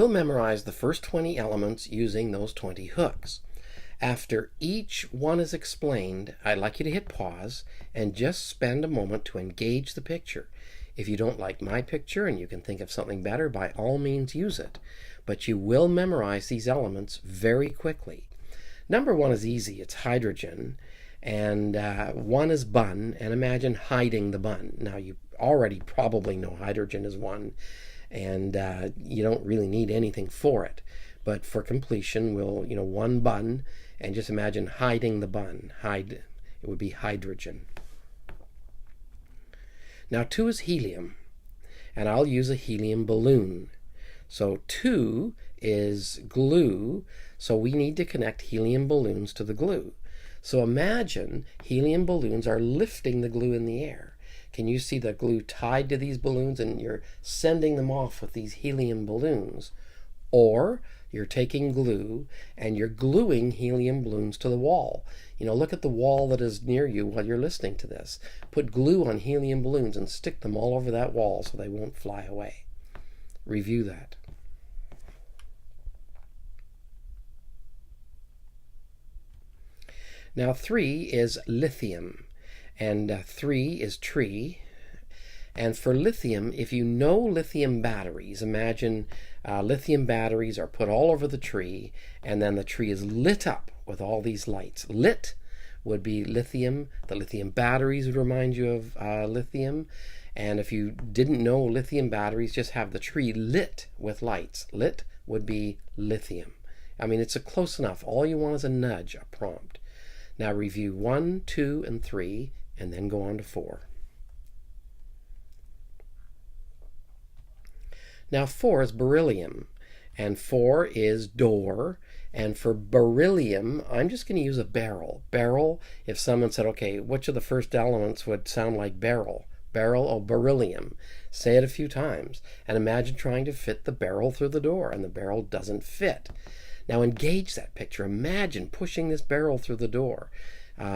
will memorize the first 20 elements using those 20 hooks. After each one is explained, I'd like you to hit pause and just spend a moment to engage the picture. If you don't like my picture and you can think of something better, by all means use it. But you will memorize these elements very quickly. Number 1 is easy. It's hydrogen. And 1 is bun. And imagine hiding the bun. Now, you already probably know hydrogen is 1. And you don't really need anything for it. But for completion, we'll, 1 bun. And just imagine hiding the bun. It would be hydrogen. Now 2 is helium, and I'll use a helium balloon. So 2 is glue, so we need to connect helium balloons to the glue. So imagine helium balloons are lifting the glue in the air. Can you see the glue tied to these balloons and you're sending them off with these helium balloons? Or you're taking glue and you're gluing helium balloons to the wall. Look at the wall that is near you while you're listening to this. Put glue on helium balloons and stick them all over that wall so they won't fly away. Review that. Now 3 is lithium, and 3 is tree. And for lithium, if you know lithium batteries, imagine lithium batteries are put all over the tree, and then the tree is lit up with all these lights. Lit would be lithium. The lithium batteries would remind you of lithium. And if you didn't know lithium batteries, just have the tree lit with lights. Lit would be lithium. I mean, it's close enough. All you want is a nudge, a prompt. Now review 1, 2, and 3, and then go on to 4. Now 4 is beryllium, and 4 is door, and for beryllium, I'm just going to use a barrel. Barrel, if someone said, okay, which of the first elements would sound like barrel? Barrel, oh, beryllium. Say it a few times, and imagine trying to fit the barrel through the door, and the barrel doesn't fit. Now engage that picture. Imagine pushing this barrel through the door.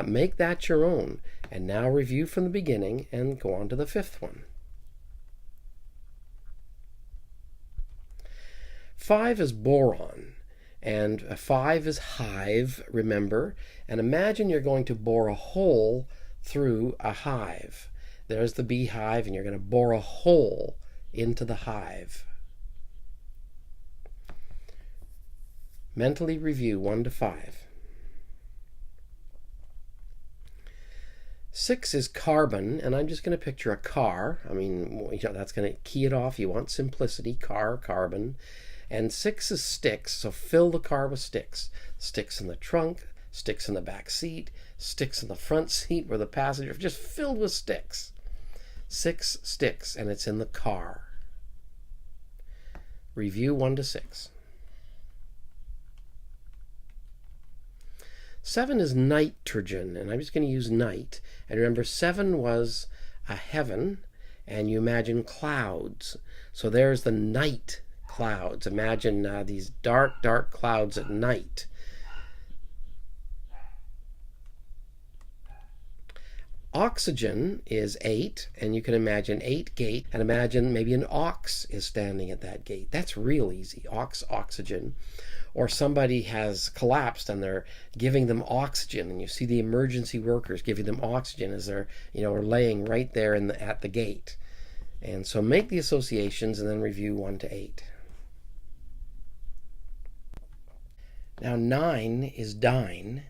Make that your own, and now review from the beginning and go on to the 5th one. 5 is boron, and 5 is hive, remember, and imagine you're going to bore a hole through a hive. There's the beehive, and you're going to bore a hole into the hive. Mentally review 1 to 5. 6 is carbon, and I'm just going to picture a car. I mean, that's going to key it off. You want simplicity, car, carbon. And 6 is sticks, so fill the car with sticks. Sticks in the trunk, sticks in the back seat, sticks in the front seat where the passenger, just filled with sticks. 6 sticks, and it's in the car. Review 1 to 6. 7 is nitrogen, and I'm just going to use night. And remember, 7 was a heaven, and you imagine clouds. So there's the night clouds. Imagine these dark, dark clouds at night. Oxygen is 8, and you can imagine 8 gate, and imagine maybe an ox is standing at that gate. That's real easy. Oxygen. Or somebody has collapsed and they're giving them oxygen, and you see the emergency workers giving them oxygen as they're, are laying right there at the gate. And so make the associations and then review 1 to 8. Now 9 is dine,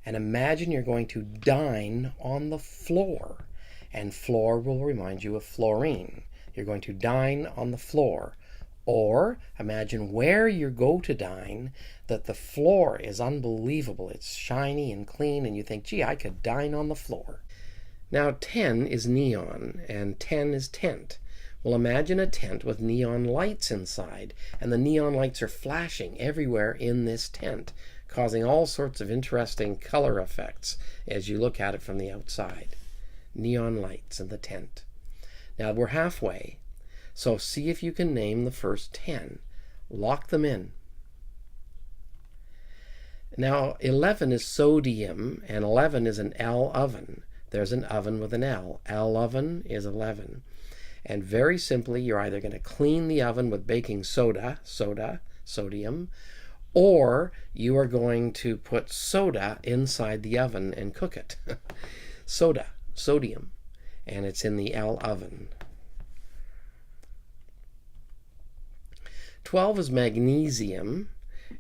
and imagine you're going to dine on the floor, and floor will remind you of fluorine. You're going to dine on the floor. Or imagine where you go to dine, that the floor is unbelievable. It's shiny and clean, and you think, gee, I could dine on the floor. Now 10 is neon, and 10 is tent. Well, imagine a tent with neon lights inside, and the neon lights are flashing everywhere in this tent, causing all sorts of interesting color effects as you look at it from the outside. Neon lights in the tent. Now we're halfway. So see if you can name the first 10. Lock them in. Now 11 is sodium, and 11 is an L oven. There's an oven with an L. L oven is 11. And very simply, you're either going to clean the oven with baking sodium, or you are going to put soda inside the oven and cook it. Sodium, and it's in the L oven. 12 is magnesium,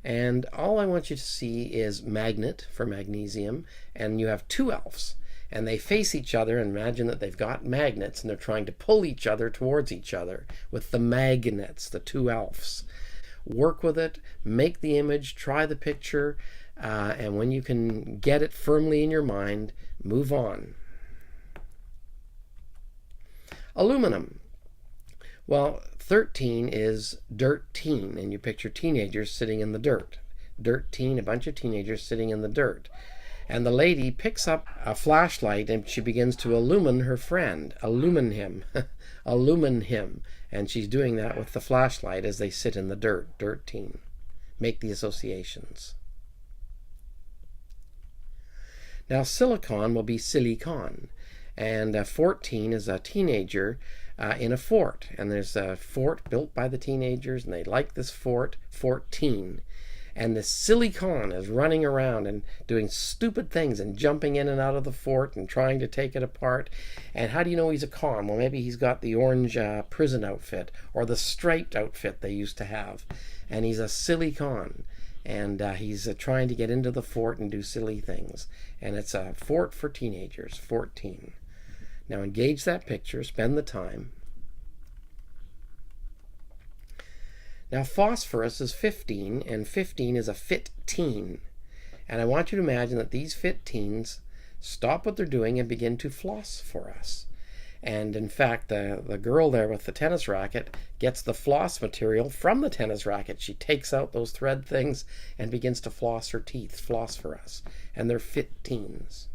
and all I want you to see is magnet for magnesium, and you have two elves, and they face each other, and imagine that they've got magnets, and they're trying to pull each other towards each other with the magnets, the two elves. Work with it, make the image, try the picture, and when you can get it firmly in your mind, move on. Aluminum. Well, 13 is dirt-teen, and you picture teenagers sitting in the dirt. Dirt-teen, a bunch of teenagers sitting in the dirt. And the lady picks up a flashlight and she begins to illumine her friend. Illumine him. Illumine him. And she's doing that with the flashlight as they sit in the dirt. Dirt-teen. Make the associations. Now silicon will be silicon. And 14 is a teenager in a fort. And there's a fort built by the teenagers, and they like this fort, 14. And the silicon is running around and doing stupid things and jumping in and out of the fort and trying to take it apart. And how do you know he's a con? Well, maybe he's got the orange prison outfit or the striped outfit they used to have. And he's a silicon. And he's trying to get into the fort and do silly things. And it's a fort for teenagers, 14. Now engage that picture, spend the time. Now phosphorus is 15, and 15 is a fit teen. And I want you to imagine that these fit teens stop what they're doing and begin to floss for us. And in fact, the girl there with the tennis racket gets the floss material from the tennis racket. She takes out those thread things and begins to floss her teeth, floss for us. And they're fit teens.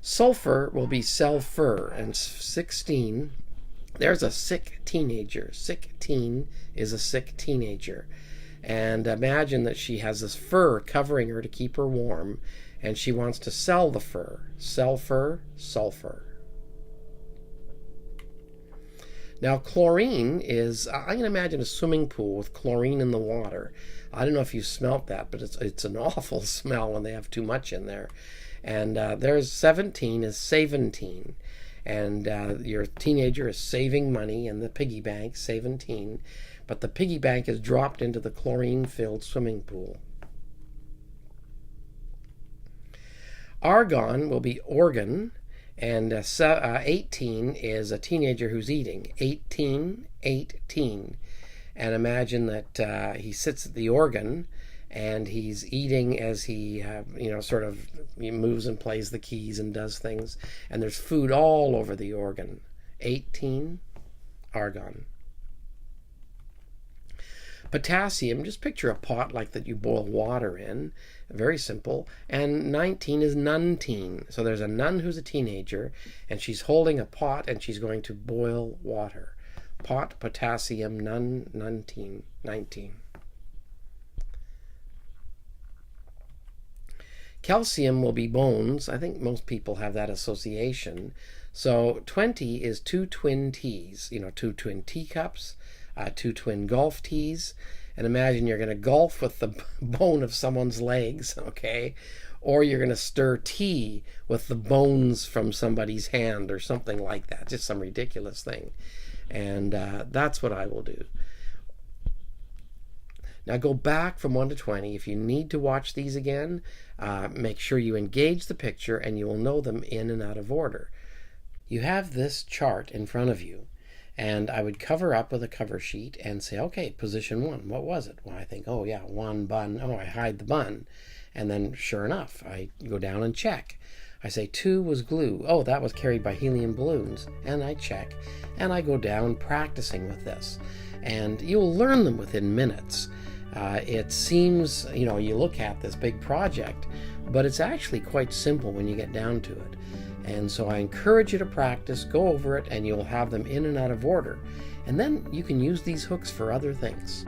Sulfur will be sulfur, and 16, there's a sick teenager. Sick teen is a sick teenager. And imagine that she has this fur covering her to keep her warm, and she wants to sell the fur. Sell fur, sulfur. Now chlorine is, I can imagine a swimming pool with chlorine in the water. I don't know if you smelt that, but it's an awful smell when they have too much in there. And there's 17 is saventeen. And your teenager is saving money in the piggy bank, 17. But the piggy bank is dropped into the chlorine-filled swimming pool. Argon will be organ. And 18 is a teenager who's eating. 18. And imagine that he sits at the organ and he's eating as he, he moves and plays the keys and does things. And there's food all over the organ. 18, argon. Potassium, just picture a pot like that you boil water in. Very simple. And 19 is nun-teen. So there's a nun who's a teenager, and she's holding a pot and she's going to boil water. Pot, potassium, nun-teen, 19. Calcium will be bones. I think most people have that association. So 20 is two twin teas, two twin teacups, two twin golf tees. And imagine you're going to golf with the bone of someone's legs, okay? Or you're going to stir tea with the bones from somebody's hand or something like that. Just some ridiculous thing. And that's what I will do. Now go back from 1 to 20. If you need to watch these again, make sure you engage the picture and you will know them in and out of order. You have this chart in front of you, and I would cover up with a cover sheet and say, okay, position 1, what was it? Well, I think, oh yeah, 1 bun. Oh, I hide the bun. And then sure enough, I go down and check. I say 2 was glue. Oh, that was carried by helium balloons. And I check, and I go down practicing with this. And you'll learn them within minutes. It seems, you look at this big project, but it's actually quite simple when you get down to it. And so I encourage you to practice, go over it, and you'll have them in and out of order. And then you can use these hooks for other things.